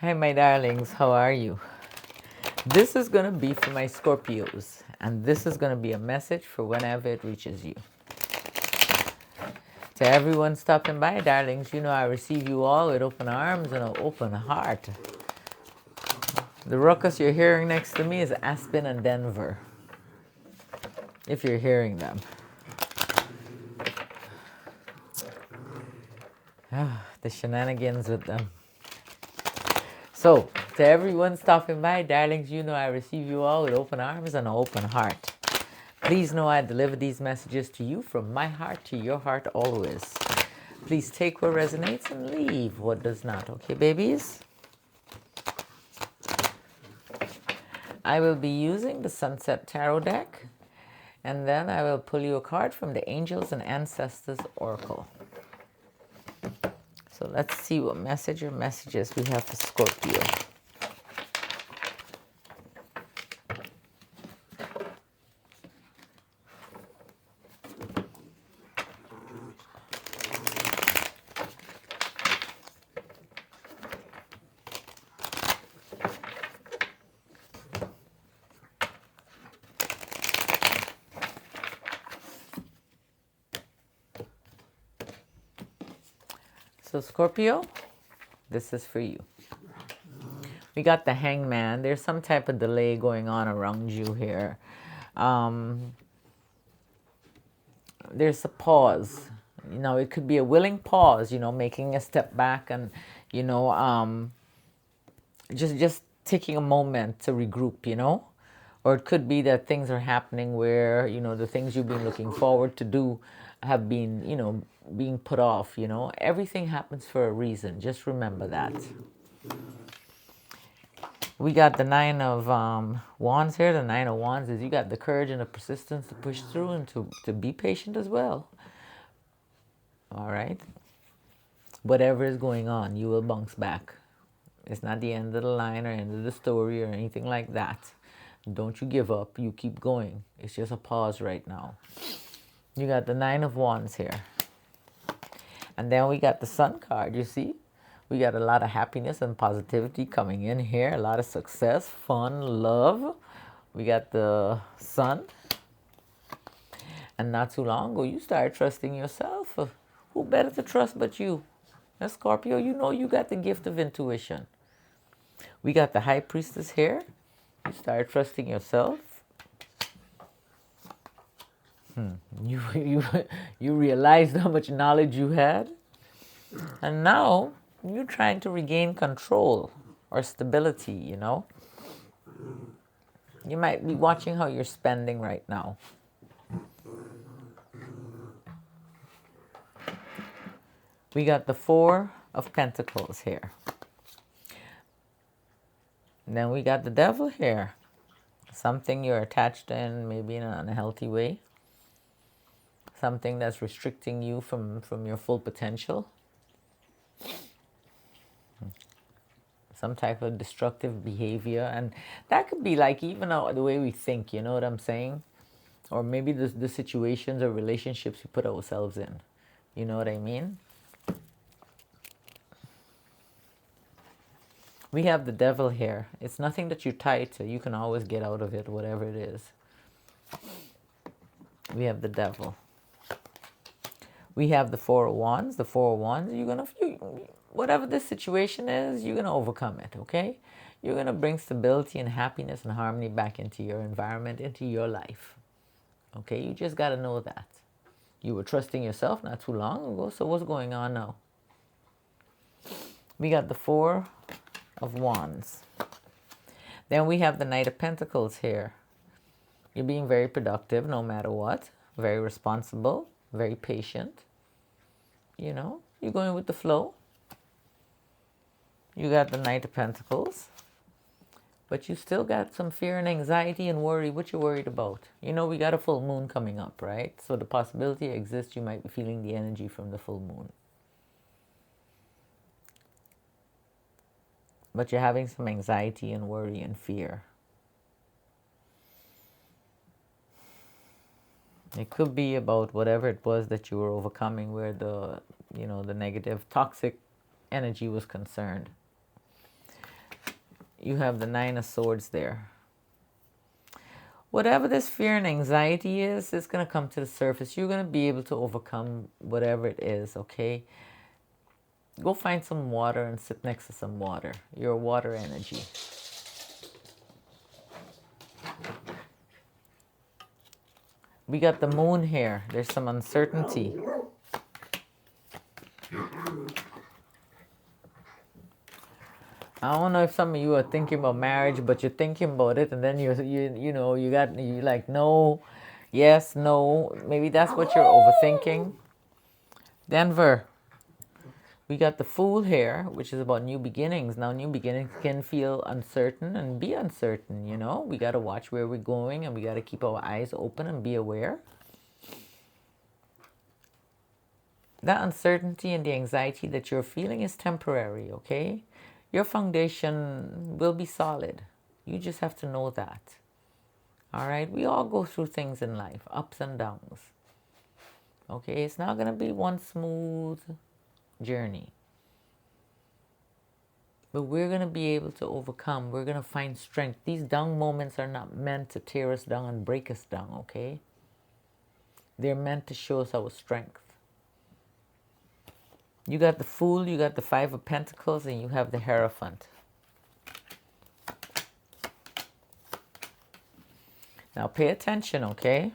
Hi, my darlings, how are you? This is going to be for my Scorpios, and this is going to be a message for whenever it reaches you. To everyone stopping by, darlings, you know I receive you all with open arms and an open heart. The ruckus you're hearing next to me is Aspen and Denver, if you're hearing them. The shenanigans with them. So, to everyone stopping by, darlings, you know I receive you all with open arms and an open heart. Please know I deliver these messages to you from my heart to your heart always. Please take what resonates and leave what does not. Okay, babies? I will be using the Sunset Tarot deck, and then I will pull you a card from the Angels and Ancestors Oracle. So let's see what message or messages we have for Scorpio. So Scorpio, this is for you. We got the Hangman. There's some type of delay going on around you here. There's a pause. You know, it could be a willing pause, you know, making a step back and, you know, just taking a moment to regroup, you know. Or it could be that things are happening where, you know, the things you've been looking forward to do have been, you know, being put off, you know. Everything happens for a reason. Just remember that. We got the Nine of Wands here. The Nine of Wands is you got the courage and the persistence to push through and to be patient as well. All right? Whatever is going on, you will bounce back. It's not the end of the line or end of the story or anything like that. Don't you give up. You keep going. It's just a pause right now. You got the Nine of Wands here. And then we got the Sun card, you see? We got a lot of happiness and positivity coming in here. A lot of success, fun, love. We got the Sun. And not too long ago, you started trusting yourself. Who better to trust but you? Now, Scorpio, you know you got the gift of intuition. We got the High Priestess here. You started trusting yourself. You realized how much knowledge you had. And now you're trying to regain control or stability, you know. You might be watching how you're spending right now. We got the Four of Pentacles here. And then we got the Devil here. Something you're attached in, maybe in an unhealthy way. Something that's restricting you from your full potential. Some type of destructive behavior. And that could be like even the way we think, you know what I'm saying? Or maybe the situations or relationships we put ourselves in. You know what I mean? We have the Devil here. It's nothing that you're tied to. You can always get out of it, whatever it is. We have the Devil. We have the Four of Wands. The Four of Wands, whatever this situation is, you're going to overcome it, okay? You're going to bring stability and happiness and harmony back into your environment, into your life. Okay, you just got to know that. You were trusting yourself not too long ago, so what's going on now? We got the Four of Wands. Then we have the Knight of Pentacles here. You're being very productive no matter what. Very responsible, very patient. You know, you're going with the flow. You got the Knight of Pentacles. But you still got some fear and anxiety and worry. What you worried about? You know, we got a full moon coming up, right? So the possibility exists you might be feeling the energy from the full moon. But you're having some anxiety and worry and fear. It could be about whatever it was that you were overcoming where the negative, toxic energy was concerned. You have the Nine of Swords there. Whatever this fear and anxiety is, it's going to come to the surface. You're going to be able to overcome whatever it is, okay? Go find some water and sit next to some water. Your water energy. We got the moon here. There's some uncertainty. I don't know if some of you are thinking about marriage, but you're thinking about it, and then you like no, yes, no. Maybe that's what you're overthinking. Denver, we got the Fool here, which is about new beginnings. Now, new beginnings can feel uncertain and be uncertain. We got to watch where we're going, and we got to keep our eyes open and be aware. That uncertainty and the anxiety that you're feeling is temporary, okay? Your foundation will be solid. You just have to know that. All right? We all go through things in life, ups and downs. Okay? It's not going to be one smooth journey. But we're going to be able to overcome. We're going to find strength. These down moments are not meant to tear us down and break us down, okay? They're meant to show us our strength. You got the Fool, you got the Five of Pentacles, and you have the Hierophant. Now pay attention, okay?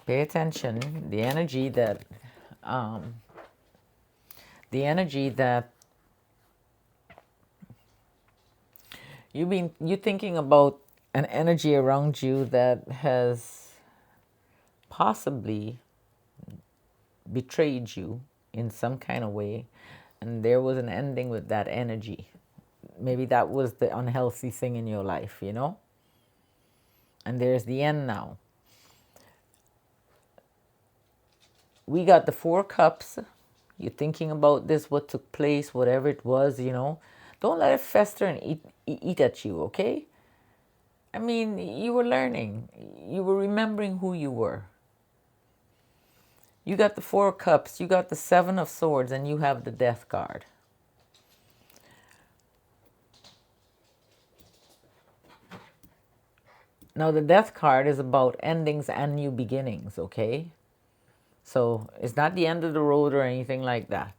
Pay attention. The energy that you're thinking about an energy around you that has possibly betrayed you in some kind of way, and there was an ending with that energy. Maybe that was the unhealthy thing in your life, and there's the end now. We got the Four Cups. You're thinking about this, what took place, whatever it was, don't let it fester and eat at you, okay? I mean, you were learning, you were remembering who you were. You got the Four Cups, you got the Seven of Swords, and you have the Death card. Now, the Death card is about endings and new beginnings, okay? So, it's not the end of the road or anything like that.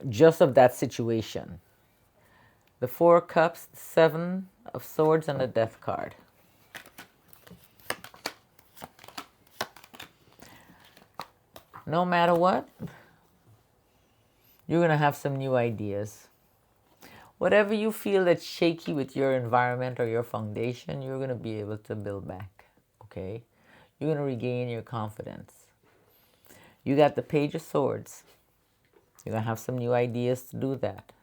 Just of that situation. The Four Cups, the Seven of Swords, and the Death card. No matter what, you're going to have some new ideas. Whatever you feel that's shaky with your environment or your foundation, you're going to be able to build back, okay? You're going to regain your confidence. You got the Page of Swords. You're going to have some new ideas to do that.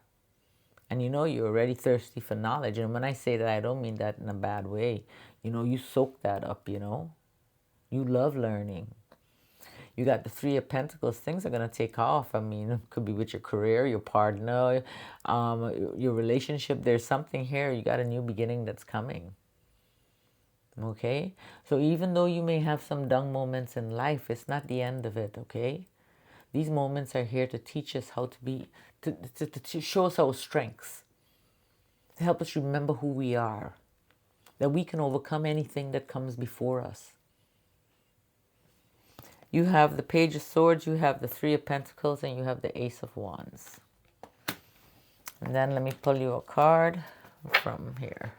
And you're already thirsty for knowledge. And when I say that, I don't mean that in a bad way. You soak that up, You love learning. You got the Three of Pentacles. Things are going to take off. I mean, it could be with your career, your partner, your relationship. There's something here. You got a new beginning that's coming. Okay? So even though you may have some down moments in life, it's not the end of it, okay? These moments are here to teach us how to be, to show us our strengths, to help us remember who we are, that we can overcome anything that comes before us. You have the Page of Swords, you have the Three of Pentacles, and you have the Ace of Wands. And then let me pull you a card from here.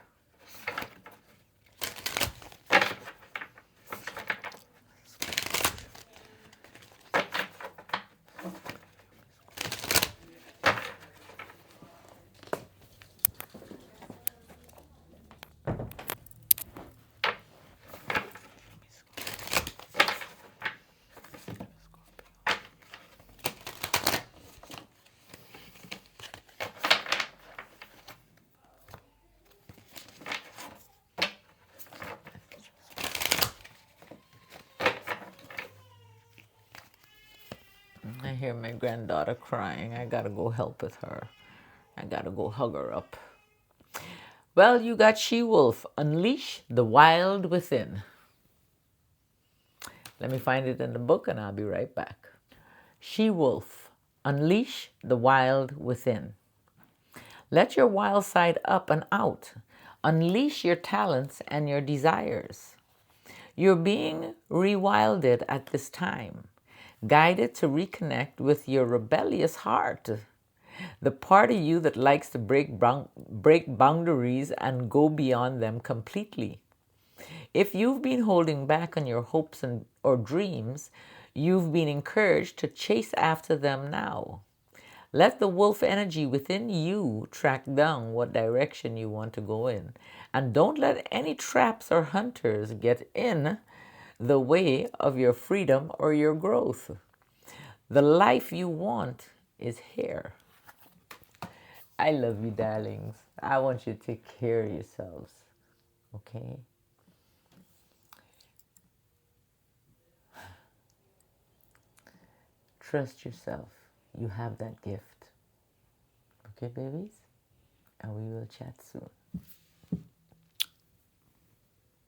I hear my granddaughter crying. I gotta go help with her. I gotta go hug her up. Well, you got She-Wolf. Unleash the wild within. Let me find it in the book and I'll be right back. She-Wolf. Unleash the wild within. Let your wild side up and out. Unleash your talents and your desires. You're being rewilded at this time, guided to reconnect with your rebellious heart, the part of you that likes to break boundaries and go beyond them completely. If you've been holding back on your hopes or dreams, you've been encouraged to chase after them now. Let the wolf energy within you track down what direction you want to go in. And don't let any traps or hunters get in the way of your freedom or your growth. The life you want is here. I love you, darlings. I want you to take care of yourselves. Okay? Trust yourself. You have that gift. Okay, babies? And we will chat soon.